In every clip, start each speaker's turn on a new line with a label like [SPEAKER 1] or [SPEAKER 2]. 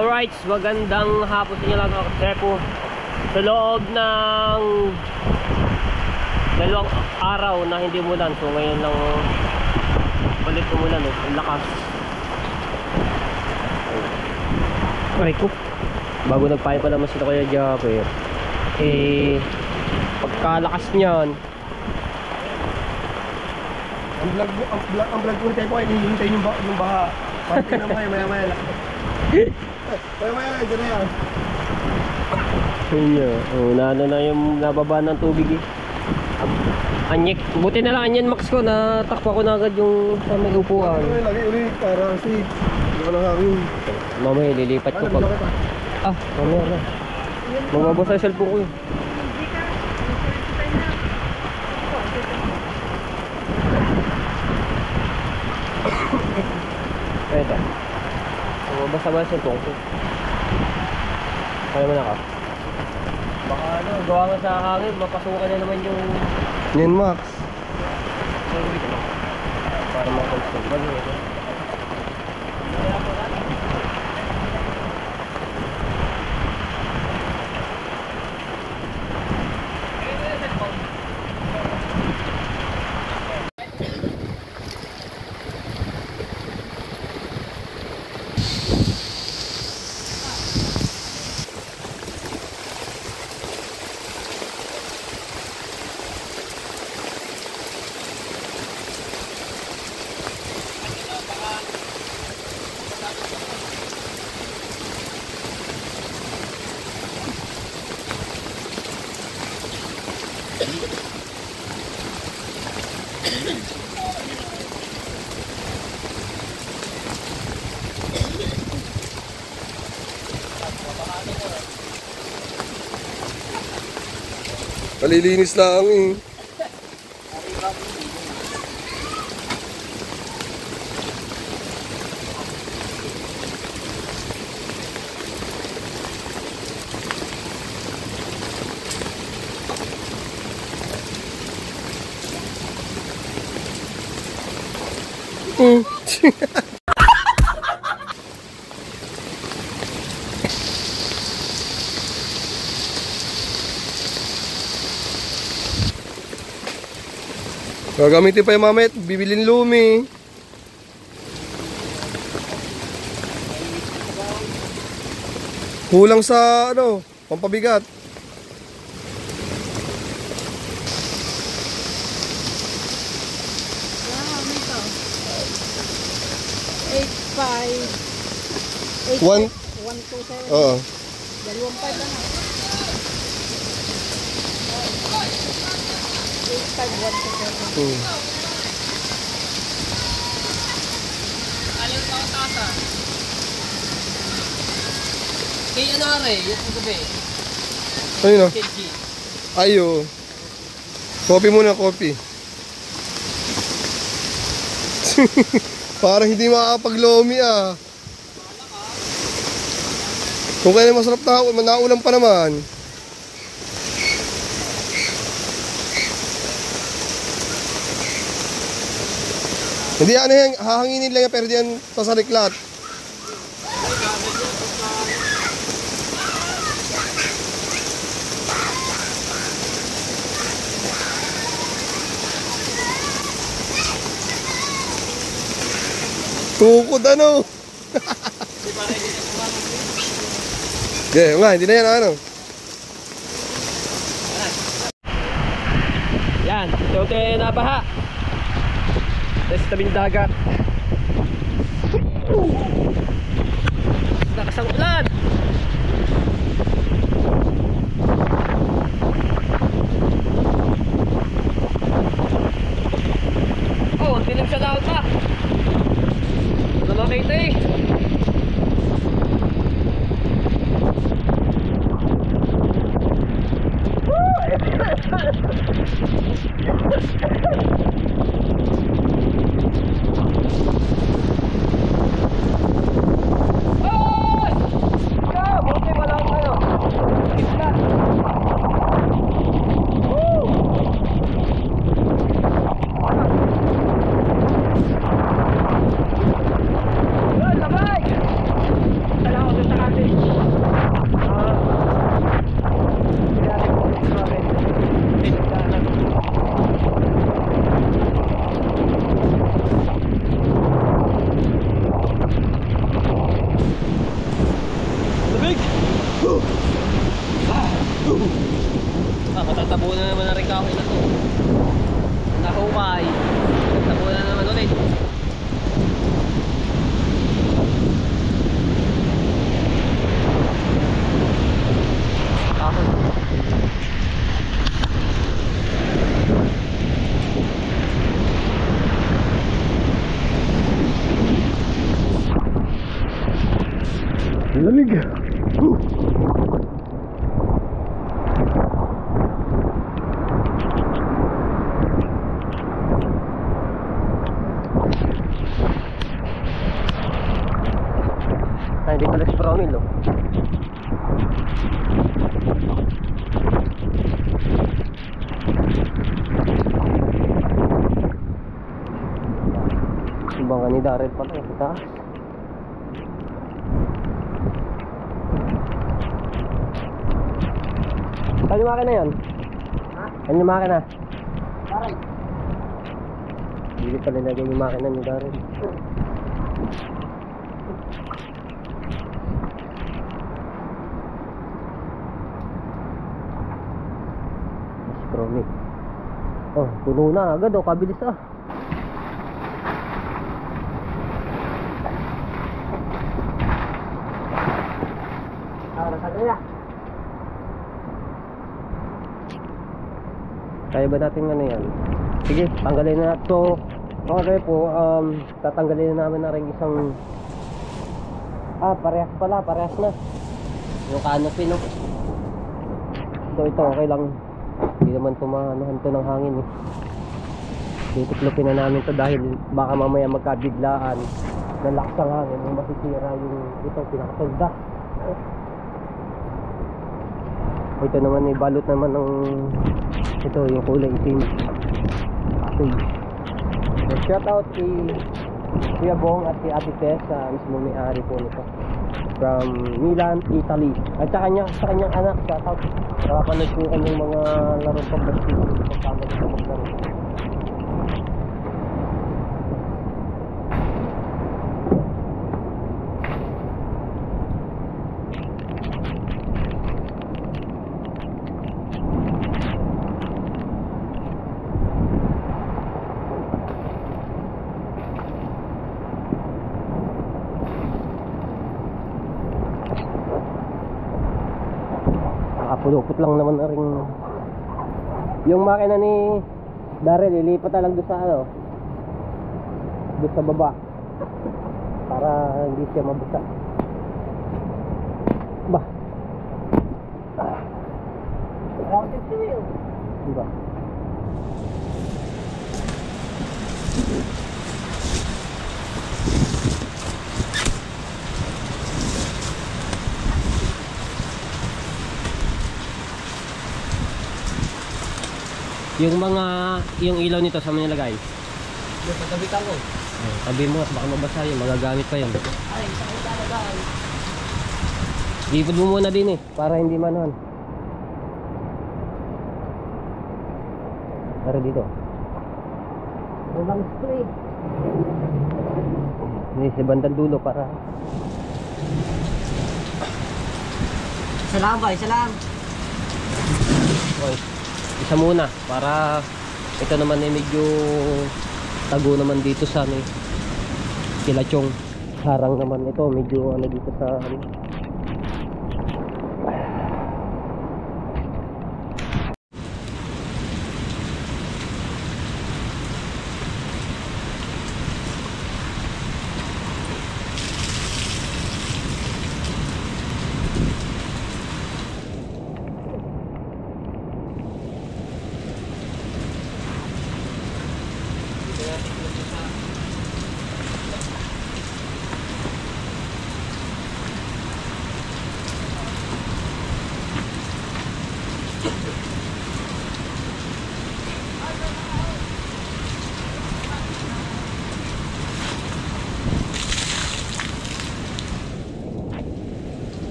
[SPEAKER 1] Alright, magandang hapon sa inyo lahat mga katrepo. Sa loob ng 2 araw na hindi umulan, so ngayon lang ulit umulan, ang lakas. Ay ko, bago nagpayo pa naman sila kaya Japper, pagkalakas niyan,
[SPEAKER 2] ang vlog ko tayo po ay hinihintay yung baha. Pati na maya lang. Maya, dyan na yan.
[SPEAKER 1] Yun na yung nababa ng tubig Anyek, buti na lang anyan Max ko, natakpa ko na agad yung sa may upuan.
[SPEAKER 2] Lagi ulit para kasi hindi ko hangin.
[SPEAKER 1] Mamaya lilipat ko pag... mamaya na. Magbabasa yung cellphone ko yun. Ito. Magbabasa ba yung cellphone ko? Kaya mo na ka? Baka gawa nga sa hangin, mapasukan na naman yung...
[SPEAKER 2] Yan Max.
[SPEAKER 1] Para makonsumban ito.
[SPEAKER 2] Palilinis lang eh. Gagamitin pa yung mamaya at bibilin lumi. Kulang sa pampabigat.
[SPEAKER 3] Wow, nito. 8.5 1.27.
[SPEAKER 2] Oo.
[SPEAKER 3] 2.5 lang. 8.5 1.27.
[SPEAKER 1] Ayaw sa tata. Kaya ano yung gabi?
[SPEAKER 2] Ano yun?
[SPEAKER 1] KG.
[SPEAKER 2] Ayo. Coffee muna, coffee. Parang hindi makakapaglomi ah. Kung kaya masarap na naulam pa naman. Hindi yan, hahanginin lang yan pero diyan sasariklat. Tukod ano? Okay, nga, hindi na yan ano.
[SPEAKER 1] Yan, ito nabaha. Sa tabing dagat. Lakas ang ulan. Ang dilim sa laot pa. Wala makita eh. Matatabunan naman na rin kahoy na to. Nahukay. Matatabunan naman ulit. Kahoy.
[SPEAKER 2] Lamig.
[SPEAKER 1] Ay, hindi pala si Promil, oh. Ibang ka ni Daryl pala, sa taas. Saan yung makina yan?
[SPEAKER 3] Ha?
[SPEAKER 1] Saan yung makina?
[SPEAKER 3] Aray.
[SPEAKER 1] Hindi pala nilagay yung makina ni Daryl. Promi. Oh, puno na agad, oh, kabilis ah. Kaya ba natin ano yan? Sige, tanggalin na to. Okay po, tatanggalin na namin na rin isang parehas pala, parehas na yung canopy, no? Ito okay lang. Hindi naman tumahanuhan to ng hangin eh. Titiklopin na namin to dahil baka mamaya magkabiglaan ng lakas ng hangin yung masisira yung ito pinakatulda. Ito naman eh, balot naman ng ito yung kulay itim. Okay. So, shout out kay Kuya Bong at kay Ate Tess, mismo may-ari po nito from Milan, Italy. At sa kanyang anak, shout out. Nakapanood ko kanyang mga larong pag-basketball pagkama dito maglaro. Pulupot lang naman na rin yung makina ni Daryl, ilipat na lang doon sa ano, doon sa baba para hindi siya mabusa. Ba? Diba? Yung ilaw nito sa mga nilagay.
[SPEAKER 3] Doon sa tabitan ko.
[SPEAKER 1] Tabi mo, baka mabasa yun, magagamit pa yun.
[SPEAKER 3] Ay, saan ko talagay?
[SPEAKER 1] Ipod mo muna din eh, para hindi manuhan. Para dito.
[SPEAKER 3] Walang spray.
[SPEAKER 1] Hindi, sa bandang dulo para...
[SPEAKER 3] Isa lang ba? Isa lang.
[SPEAKER 1] Okay. Isa muna para ito naman ay medyo tago naman dito sa ano, kilachong harang naman ito medyo ano dito sa ano.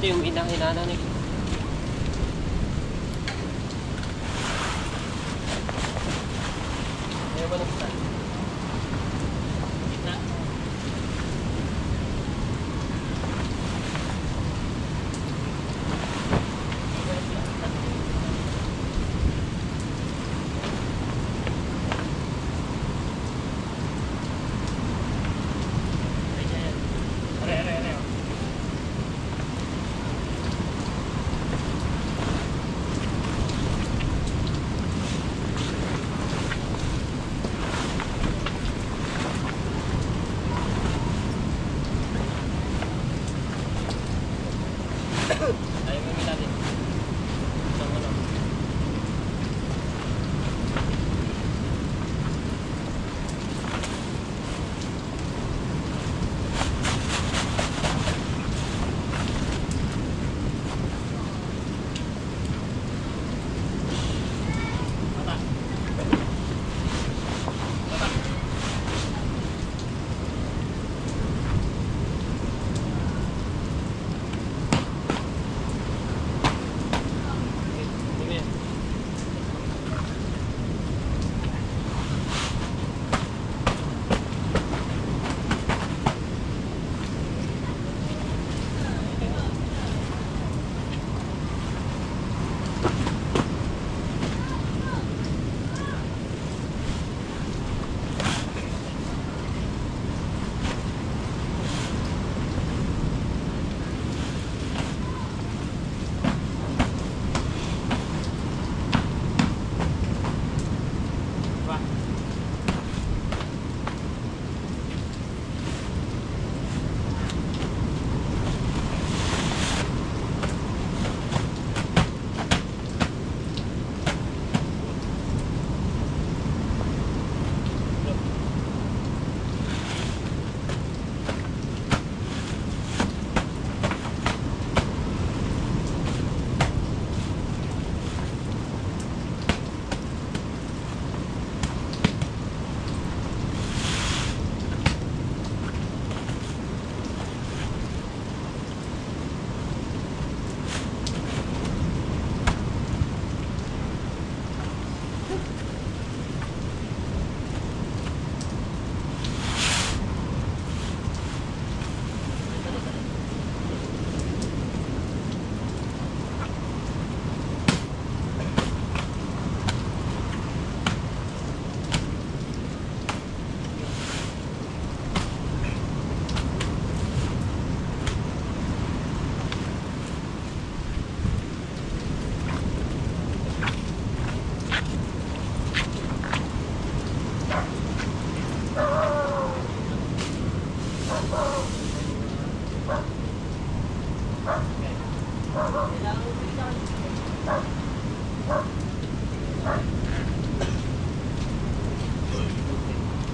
[SPEAKER 1] Ito yung inana nito. Ayaw ba nagsan? Gitna. Ayaw mo natin. Isang ano.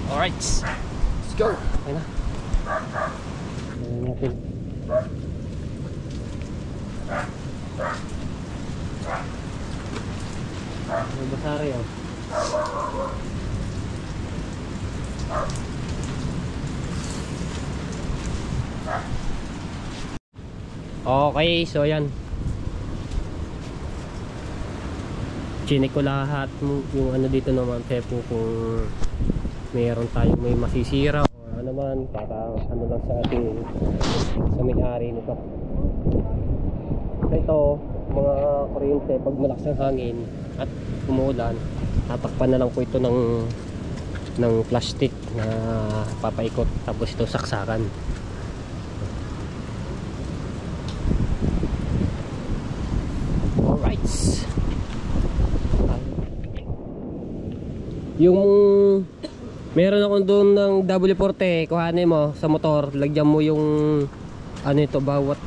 [SPEAKER 1] Alright, let's go. Okay na. Ayan natin. May basari oh. Okay, so yan. Chinik ko lahat yung ano dito naman, Tepo, kung mayroon tayong may masisira o ano man, para ano lang sa ating sa may-ari nito. Ito, mga kuryente, pag malakas ang hangin at umuulan, tatakpan na lang po ito ng plastic na papaikot, tapos ito saksakan. Alright, yung meron ako doon ng W40, kuhanin mo sa motor, lagyan mo yung ano ito, bawat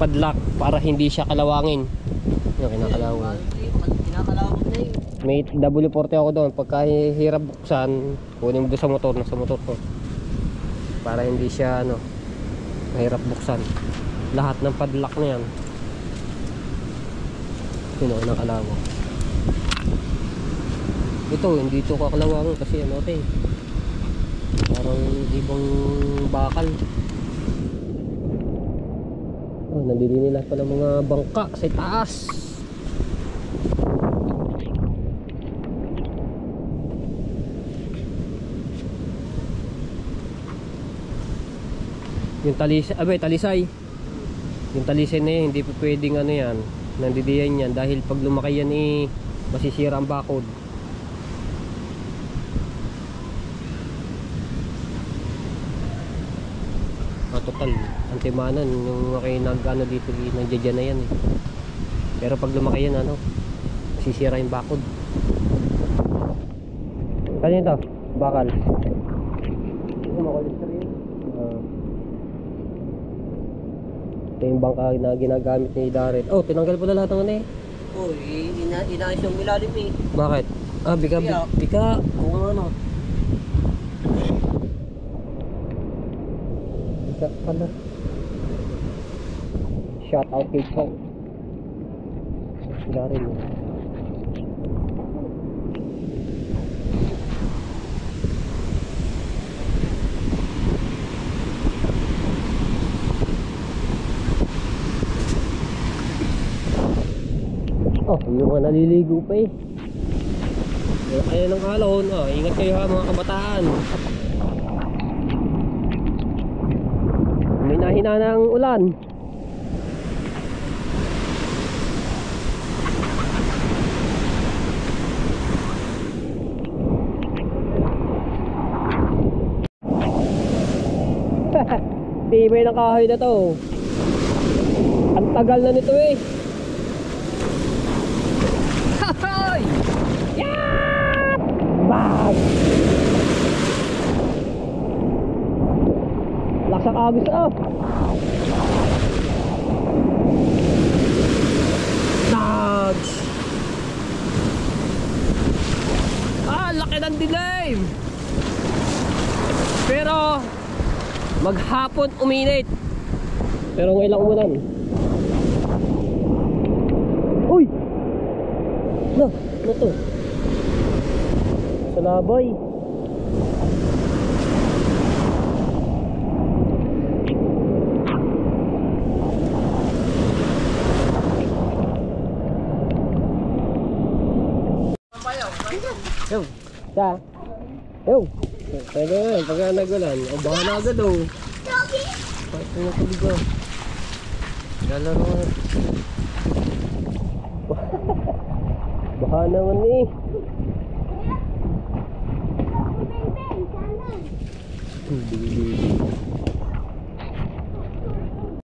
[SPEAKER 1] padlock para hindi siya kalawangin. Yung kinakalawang.
[SPEAKER 3] Kinakalawang na yun.
[SPEAKER 1] May W40 ako doon, pagka hirap buksan, kunin mo doon sa motor, nasa motor ko. Para hindi siya ano, mahirap buksan. Lahat ng padlock na yan. Yun o, nakalawang. Ito, hindi ito kakalawang kasi ano ito eh, parang ibang bakal. Oh, nandili lahat pa ng mga bangka sa taas. Yung talisay. Yung talisay na yan, hindi pa pwedeng ano yan, nandidiyan yan dahil pag lumaki yan masisira ang bakod. Total, antimanan yung nag-ano dito, nandiyan na yan eh. Pero pag lumaki yan masisira yung bakod. Kanina ito? Bakal. Ito yung bangka na ginagamit ni Darren. Oh, tinanggal po na lahat ng ano eh.
[SPEAKER 3] Oh, inayos yung ilalim eh.
[SPEAKER 1] Bakit? Bika.
[SPEAKER 3] Kung ano.
[SPEAKER 1] Bika pala. Shout out kay Chong. Darren eh. Oh, yung mga naliligo pa eh. Ayan ang alon. Oh, ingat kayo ha mga kabataan. May nahina ng ulan. Tibay ng kahoy na to. Ang tagal na nito eh. Hoy! Yeah! Bag! Laksak agos Dogs! Laki ng dilim! Pero maghapon uminit. Pero ngayon lang umulan. Uy! Ano to? Salabay. Yo, yo. Pwede nga, pagka nagulan. O baka na agad o. Pwede na kuligo. Lalaro nga. Baka naman eh. Hindi.